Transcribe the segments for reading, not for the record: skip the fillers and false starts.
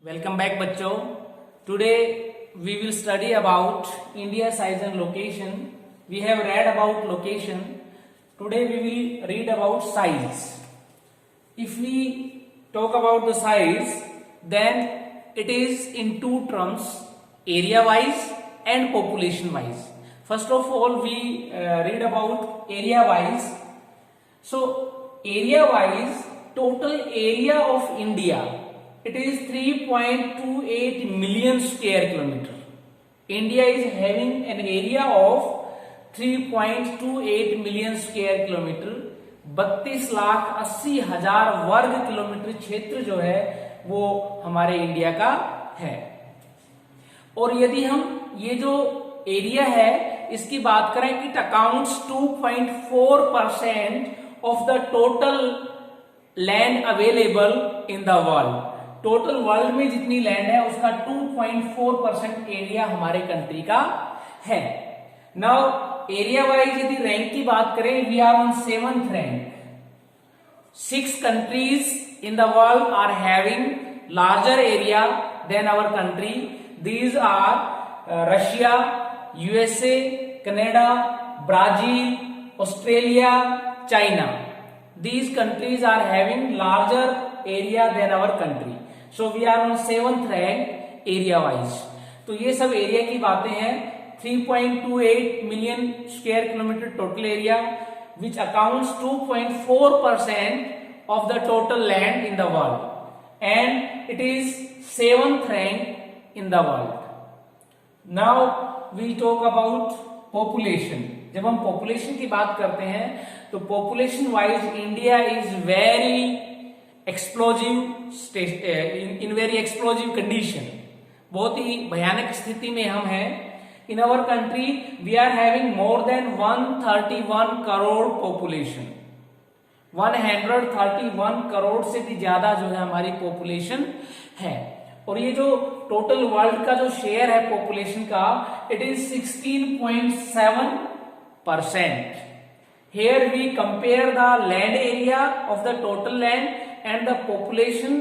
Welcome back बच्चों. Today we will study about India size and location. We have read about location. Today we will read about size. If we talk about the size, then it is in two terms, area wise and population wise. First of all we read about area wise. So area wise, total area of India, it is 3.28 million square kilometer. India is having an area of 3.28 million square kilometer. 32,80,000 वर्ग kilometre क्षेत्र जो है वो हमारे India का है. और यदि हम ये जो एरिया है इसकी बात करें, it accounts 2.4% of the total land available in the world. Total world में जितनी लैंड है उसका 2.4% एरिया हमारे कंट्री का है. नाउ एरिया वाइज यदि रैंक की बात करें, we are on 7th rank. 6 countries in the world are having larger area than our country. These are Russia, USA, Canada, Brazil, Australia, China. These countries are having larger area than our country. So we are on 7th rank area wise. तो ये सब area की बातें हैं. 3.28 million square kilometer total area, which accounts 2.4% of the total land in the world, and it is 7th rank in the world. Now we talk about population. जब हम population की बात करते हैं तो population wise India is very explosive, in very explosive condition. बहुत ही भयानक स्थिति में हम हैं. In our country we are having more than 131 crore population. 131 crore से भी ज्यादा जो है हमारी पॉपुलेशन है. और ये जो टोटल वर्ल्ड का जो शेयर है पॉपुलेशन का, it is 16.7%. Here we compare the land area of the total land and the population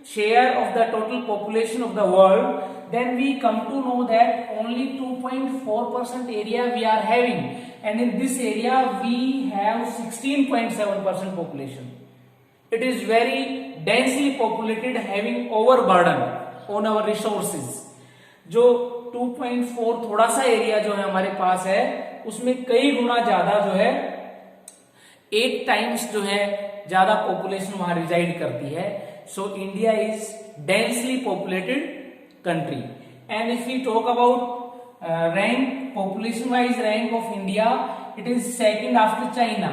share of the total population of the world. Then we come to know that only 2.4% area we are having, and in this area we have 16.7% population. It is very densely populated, having overburden on our resources. जो 2.4 थोड़ा सा area जो है हमारे पास है उसमें कई गुना ज्यादा जो है 8 times जो है ज्यादा पॉपुलेशन वहां रिजाइड करती है. So India is densely populated country. And if you talk about rank, population wise rank of India, it is second after China.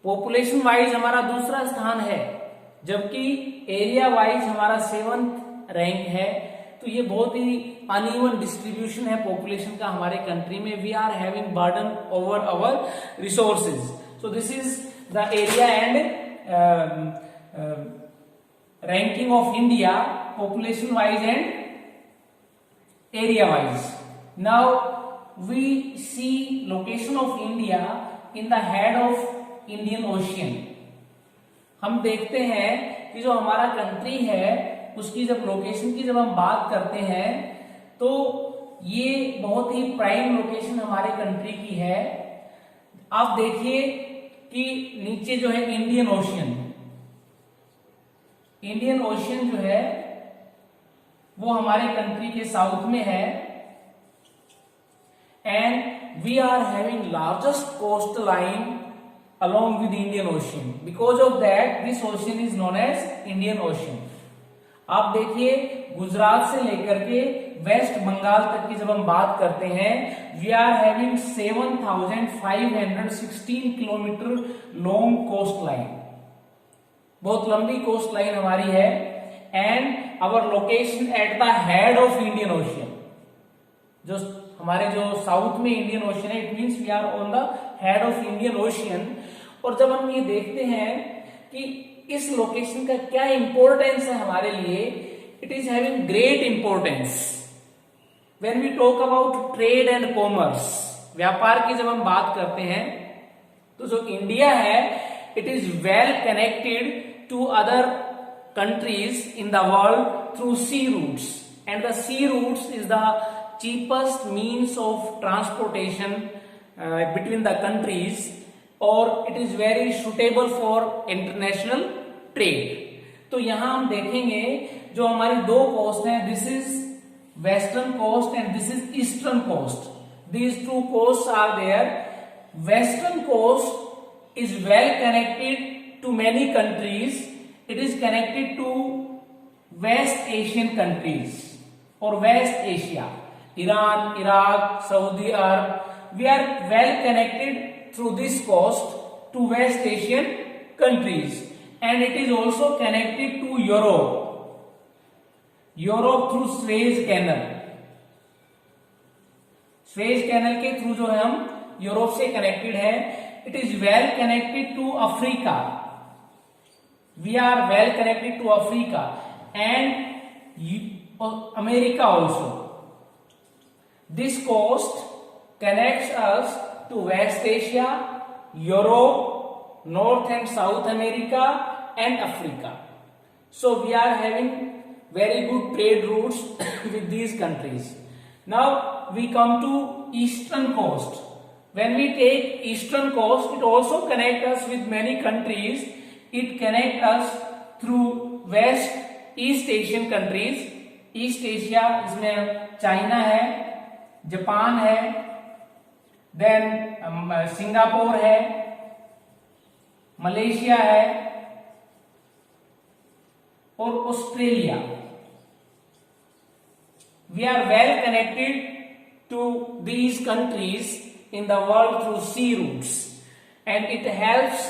Population wise हमारा दूसरा स्थान है, जबकि एरिया वाइज हमारा 7th रैंक है. तो ये बहुत ही अनइवन डिस्ट्रीब्यूशन है पॉपुलेशन का हमारे कंट्री में. We are having burden over our resources. So this is the area and ranking of India population wise and area wise. Now we see location of India in the head of Indian ocean. हम देखते हैं कि जो हमारा country है उसकी जब location की जब हम बात करते हैं तो ये बहुत ही प्राइम लोकेशन हमारे कंट्री की है. आप देखिए कि नीचे जो है इंडियन ओशियन, इंडियन ओशियन जो है वो हमारे कंट्री के साउथ में है. And we are having largest coast line along with Indian Ocean. Because of that, this ocean is known as Indian Ocean. आप देखिए गुजरात से लेकर के वेस्ट बंगाल तक की जब हम बात करते हैं, we are having 7,516 kilometre long coast line. बहुत लंबी कोस्ट लाइन हमारी है. And our location at the head of Indian ocean. जो हमारे जो साउथ में इंडियन ओशियन है, it means we are on the head of Indian ocean. और जब हम ये देखते हैं कि इस लोकेशन का क्या इंपॉर्टेंस है हमारे लिए, it is having great importance when we talk about trade and commerce. व्यापार की जब हम बात करते हैं तो जो इंडिया है it is well connected to other countries in the world through sea routes, and the sea routes is the cheapest means of transportation between the countries, or it is very suitable for international trade. तो यहां हम देखेंगे जो हमारी दो coast हैं, this is western coast and this is eastern coast. These two coasts are there. Western coast is well connected to many countries. It is connected to West Asian countries or West Asia. Iran, Iraq, Saudi Arab. We are well connected through this coast to West Asian countries, and it is also connected to Europe. Europe through Suez Canal. Suez canal के through जो है हम Europe से connected है. It is well connected to Africa. We are well connected to Africa and America also. This coast connects us to west Asia, Europe, north and south America and Africa. So we are having very good trade routes with these countries. Now we come to eastern coast. When we take eastern coast, it also connects us with many countries. It connects us through West East Asian countries. East Asia इसमें China है, Japan है, then Singapore है, Malaysia है और Australia. We are well connected to these countries in the world through sea routes, and it helps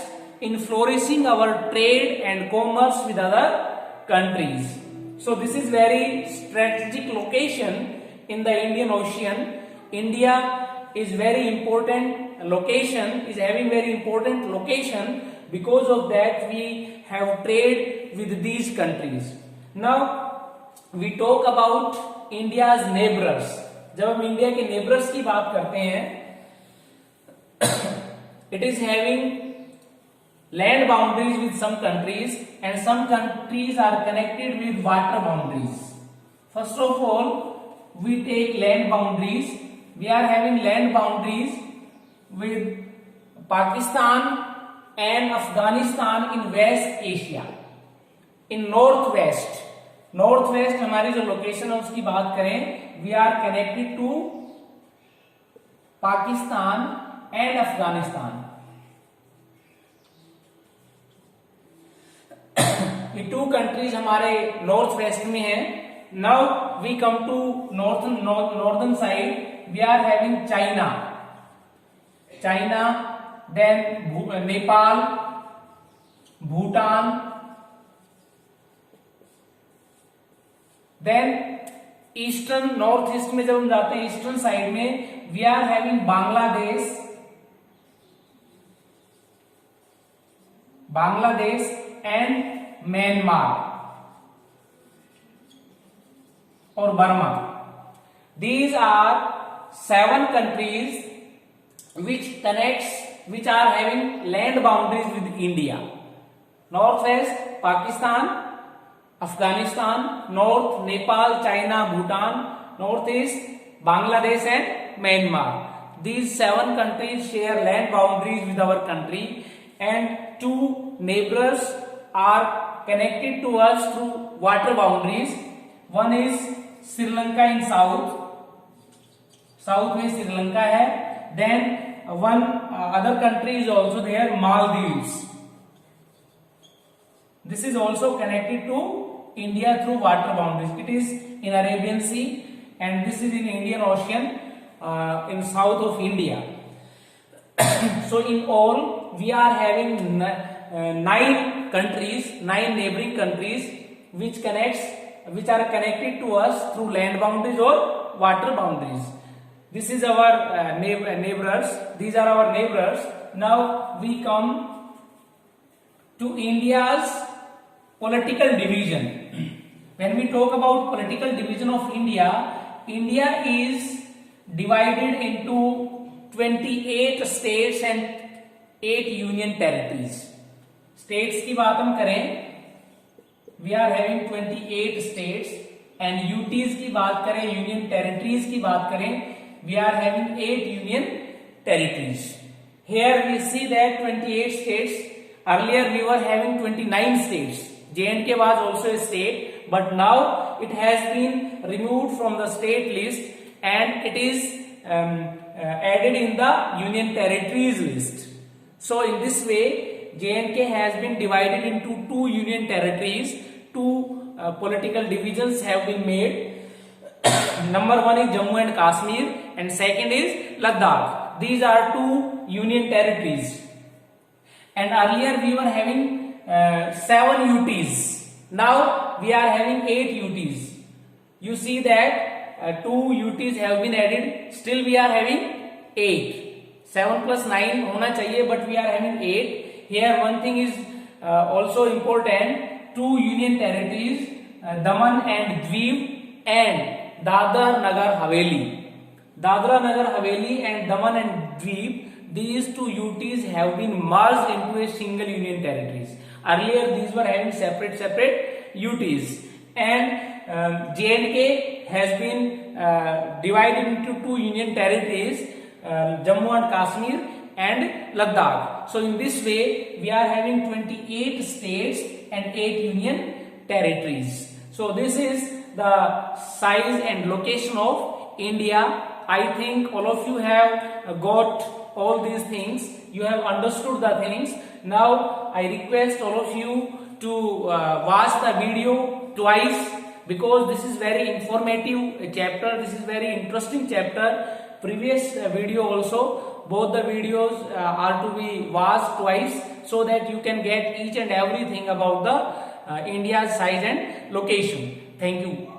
in flourishing our trade and commerce with other countries. So this is very strategic location in the Indian Ocean. India is very important location, is having very important location. Because of that we have trade with these countries. Now we talk about India's neighbors. जब हम India के नेबरर्स की बात करते हैं, it is having land boundaries with some countries, and some countries are connected with water boundaries. First of all, we take land boundaries. We are having land boundaries with Pakistan and Afghanistan in West Asia. In Northwest हमारी जो location है उसकी बात करें, we are connected to Pakistan and Afghanistan. ये two countries हमारे north west में हैं. Now we come to northern side. We are having China, then Nepal, Bhutan, then eastern north east में जब हम जाते हैं ईस्टर्न साइड में, we are having Bangladesh and Myanmar और Burma. These are 7 countries which are having land boundaries with India. Northwest Pakistan, Afghanistan, North Nepal, China, Bhutan, Northeast Bangladesh and Myanmar. These 7 countries share land boundaries with our country, and 2 neighbors are connected to us through water boundaries. One is Sri Lanka in south में Sri Lanka है. Then one other country is also there, Maldives. This is also connected to India through water boundaries. It is in Arabian Sea, and this is in Indian Ocean in south of India. So in all we are having 9 neighboring countries which are connected to us through land boundaries or water boundaries. This is our neighbors. These are our neighbors. Now we come to India's political division. When we talk about political division of India, India is divided into 28 states and 8 union territories. States की बात हम करें we are having 28 states and UTs की बात करें, union territories की बात करें, we are having 8 union territories. Here we see that 28 states. Earlier we were having 29 states. J&K was also a state, but now it has been removed from the state list and it is added in the union territories list. So in this way, J&K has been divided into 2 union territories. 2 political divisions have been made. Number 1 is Jammu and Kashmir and second is Ladakh. These are 2 union territories. And earlier we were having 7 UTs. Now we are having 8 UTs. You see that 2 UTs have been added. Still we are having 8. 7 plus 9 होना चाहिए, but we are having 8. Here one thing is also important. 2 union territories, Daman and Diu and Dadra Nagar Haveli. Dadra Nagar Haveli and Daman and Diu, these 2 UTs have been merged into a single union territories. Earlier these were having separate UTs, and J&K has been divided into 2 union territories, Jammu and Kashmir and Ladakh. So in this way we are having 28 states and 8 union territories. So this is the size and location of India. I think all of you have got all these things. You have understood the things. Now I request all of you to watch the video twice, because this is very informative chapter. This is very interesting chapter. Previous video also, both the videos are to be watched twice, so that you can get each and everything about the India's size and location. Thank you.